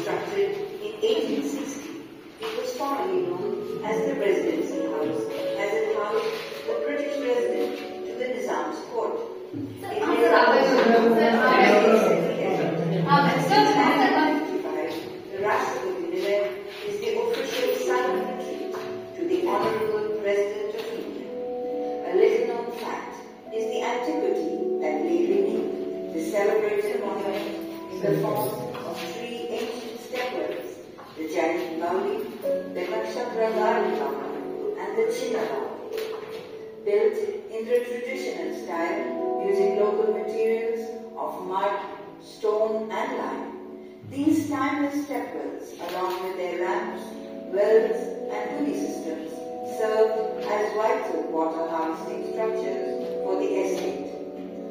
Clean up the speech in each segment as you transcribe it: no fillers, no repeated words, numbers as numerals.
constructed in 1860, it was formerly known as the Residency House, as it housed the British resident to the Nizam's court. The Rashtrapati Nilayam is the official silent retreat to the Honorable President of India. A little known fact is the antiquity that lay beneath the celebrated monument in the form of three ancient stepwells, the Jain Bauli, the Nakshatra Garika, and the Chinnara. Built in the traditional style using local materials of mud, stone and lime, these timeless stepwells, along with their lamps, wells and pulley systems, served as vital water harvesting structures for the estate.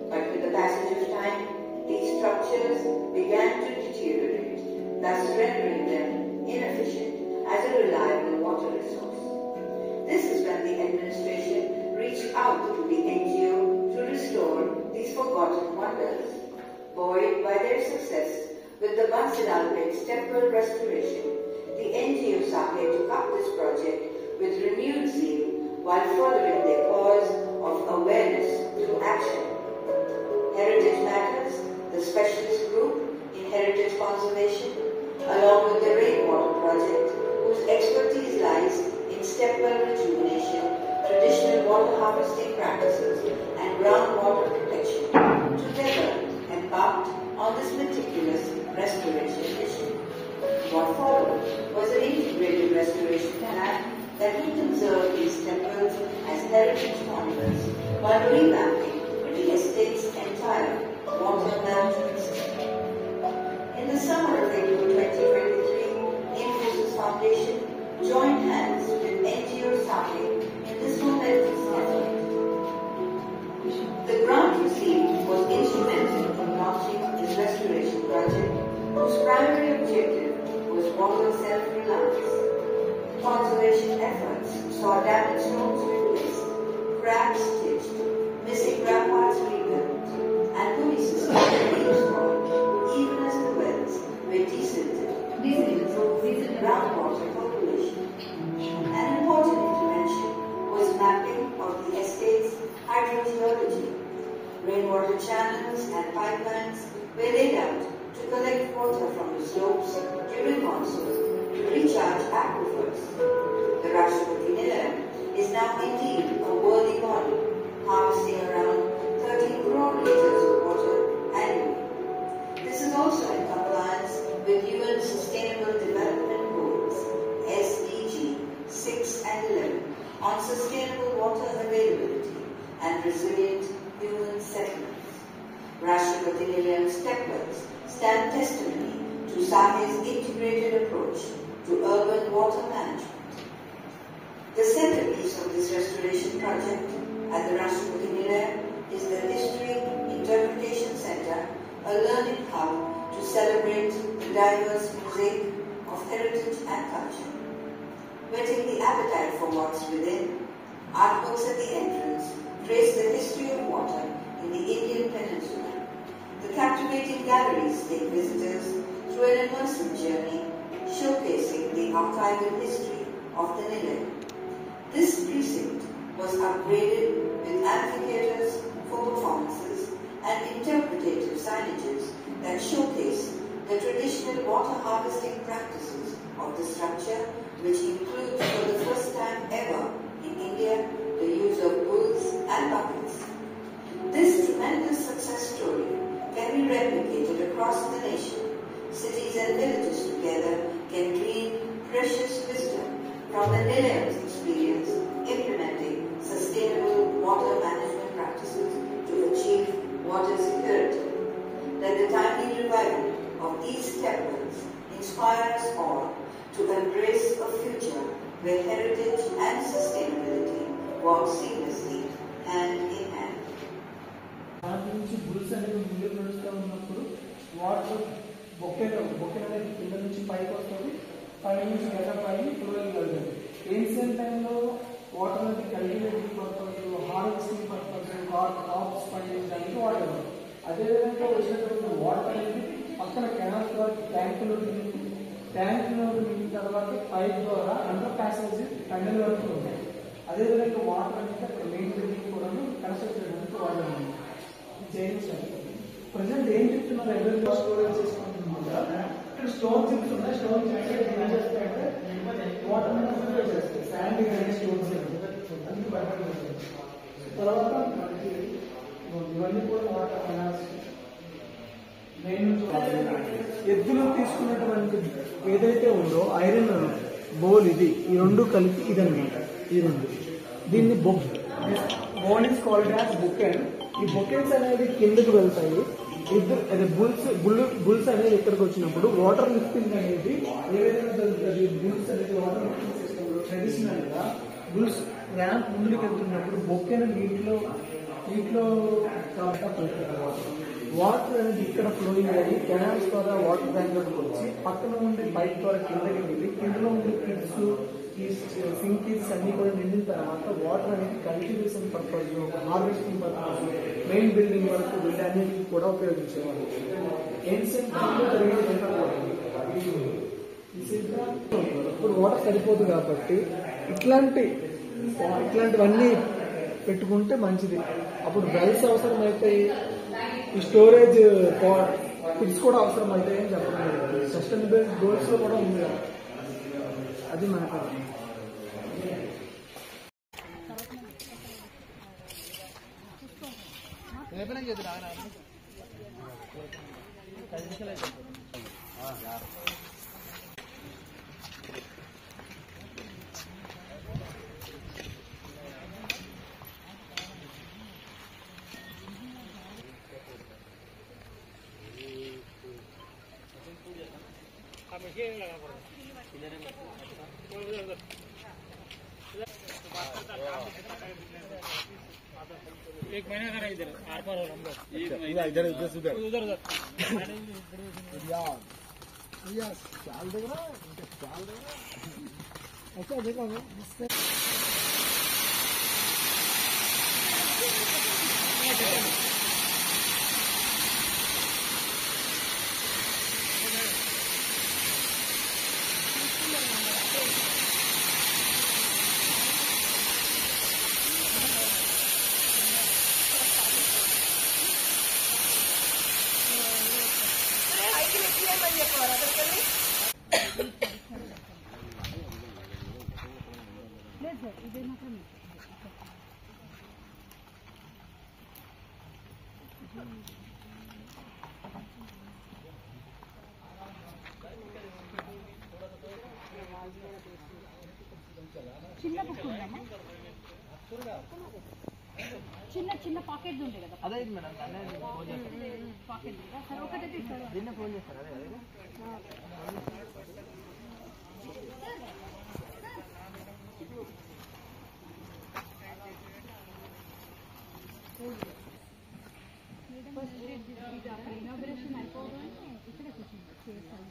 But with the passage of time, these structures began to deteriorate, thus rendering them inefficient as a reliable water resource. This is when the administration reached out to the NGO to restore these forgotten wonders. Buoyed by their success with the Bansidalpet stepwell restoration, the NGO Sahe took up this project with renewed zeal while furthering their cause of awareness through action. Heritage Matters, the specialist group in heritage conservation, along with the Rainwater Project, whose expertise lies in stepwell rejuvenation, traditional water harvesting practices, and groundwater protection, together embarked on this meticulous restoration mission. What followed was an integrated restoration plan that would conserve these temples as heritage monuments while revamping the estate's entire water management system. In the summer of April 2023, Infosys Foundation joined hands with NGO Sahe in this momentous effort. The grant received was instrumental in launching this restoration project, whose primary objective was water self-reliance. Conservation efforts saw damaged stones replaced, cracks stitched, missing ramparts rebuilt, and pulley systems reinstalled, even as the wells were desilted to groundwater population. An important intervention was mapping of the estate's hydrogeology. Rainwater channels and pipelines were laid out to collect water from the slopes during monsoon to recharge aquifers. The Rashtrapati Nilayam is now indeed a worthy body, harvesting around 13 crore liters of water annually. This is also in compliance with UN Sustainable Development Goals SDG 6 and 11 on sustainable water availability and resilient human settlements. Rashtrapati Nilayam stepwells stand testimony to Sahe's integrated approach to urban water management. The centerpiece of this restoration project at the Rashtrapati Nilayam is the History Interpretation Center, a learning hub to celebrate the diverse mosaic of heritage and culture. Whetting the appetite for what's within, artworks at the entrance trace the history of water in the Indian peninsula. The captivating galleries take visitors through an immersive journey showcasing the archival history of the Nilayam. This precinct was upgraded with amphitheatres for performances and interpretative signages that showcase the traditional water harvesting practices of the structure, which includes for the first time ever in India the use of bulls and buckets. This tremendous success story can be replicated across the nation. Cities and villages together can glean precious wisdom from the Nilayam's experience implementing sustainable water management practices to achieve water security. Let the timely revival of these stepwells inspire us all to embrace a future where heritage and sustainability walk seamlessly hand in hand. దాని నుంచి bulls అనేది ముందుకు నడుస్తూ ఉన్నప్పుడు water బొక్కె అనేది కింద నుంచి పైకి వస్తుంది, పై నుంచి గడ్డ పై ఫ్లోయింగ్ వెళ్తుంది. ఏన్షియంట్ టైంలో వాటర్ అనేది cultivating purpose, harvesting purpose, crops పండించడానికి వాడేవారు. అదేవిధంగా వచ్చినటువంటి వాటర్ అనేది పక్కన కెనాల్స్ ద్వారా ట్యాంకులు ట్యాంక్ నిండిన తర్వాత పైప్ ద్వారా అండర్ ప్యాసేజ్ టన్నెల్ వరకు ఉంటాయి. అదేవిధంగా వాటర్ అనేది అక్కడ మెయిన్ బిల్డింగ్ కూడా కన్స్ట్రక్ట్ చేయడానికి వాడాలి. ప్రజెంట్ ఏం చెప్తున్నారు, ఎవరిలో స్టోరేజ్ చేసుకుంటున్నారు, ఇక్కడ స్టోన్ చిప్స్ ఉన్నాయి. స్టోన్ చిప్స్ ఏం చేస్తాయంటే వాటర్ ఫిల్టర్ చేస్తాయి. శాండ్ కానీ స్టోన్స్ అందుకు బయట తర్వాత మనకి ఇవన్నీ కూడా వాటర్ కెనాల్స్ ఎద్దులో తీసుకున్నటువంటి ఏదైతే ఉందో ఐరన్ బోల్ ఇది, ఈ రెండు కలిపి ఇదన్నమాట. ఈ రెండు దీన్ని బోన్ ఇస్ కాల్డ్ యాజ్ బుకెన్. ఈ బుకెన్స్ అనేది కిందకు వెళ్తాయి. ఇద్దరు అదే బుల్స్ అనేది ఇక్కడికి వచ్చినప్పుడు వాటర్ లిఫ్టింగ్ అనేది ఏ విధంగా జరుగుతుంది, బుల్స్ అనేది వాటర్ లిఫ్టింగ్ సిస్టమ్ ట్రెడిషనల్ గా బుల్స్ ర్యాంప్ ముందుకు వెళ్తున్నప్పుడు బొక్కెను నీటిలో వాటర్ అనేది ఇక్కడ ఫ్లోయింగ్ అయ్యి కెనాల్స్ ద్వారా వాటర్ ట్యాంక్ వచ్చి పక్కన ఉండే పైప్ ద్వారా కిందకి వెళ్ళి కిందలో ఉండే కిడ్స్ ఈ సింకీస్ అన్ని కూడా నిండిన తర్వాత వాటర్ అనేది cultivation purpose, harvesting purpose, main building వరకు వీటన్నిటికి కూడా ఉపయోగించేవాళ్ళు. ఏన్షియంట్ టైంలో ఇప్పుడు వాటర్ సరిపోదు కాబట్టి ఇట్లాంటివన్నీ పెట్టుకుంటే మంచిది. అప్పుడు వెల్స్ అవసరం అవుతాయి, ఈ స్టోరేజ్ పిట్స్ కూడా అవసరం అవుతాయి అని చెప్పడం సస్టైనబుల్ గోల్స్ లో కూడా ఉంది కదా, అది మనకు. एक महीना का इधर आर पार हो हम लोग इधर उधर उधर चाल देख रहा ऐसा देखा చిన్న బుక్ ఉందమ్మా, చిన్న పాకెట్స్ ఉంటాయి కదా. అదే మేడం పాకెట్ సరే ఒకటే ఇస్తారు. దీన్ని ఫోన్ చేస్తారా? ఇనాగరేషన్ అయిపోగానే ఇక్కడ కూర్చుంది చేస్తాను.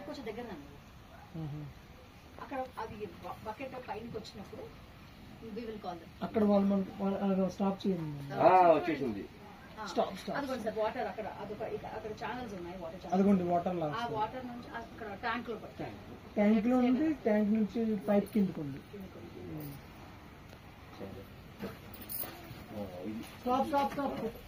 కొంచెం దగ్గర అక్కడ అది బకెట్ పైనకి వచ్చినప్పుడు అక్కడ వాళ్ళు స్టాప్ చేయండి. అదిగోండి సార్ వాటర్ అక్కడ అక్కడ ఛానల్స్ ఉన్నాయి. వాటర్ అదిగోండి వాటర్ ఆ వాటర్ నుంచి అక్కడ ట్యాంక్ లో ఉంది. ట్యాంక్ నుంచి పైప్ కిందకు ఉంది. స్టాప్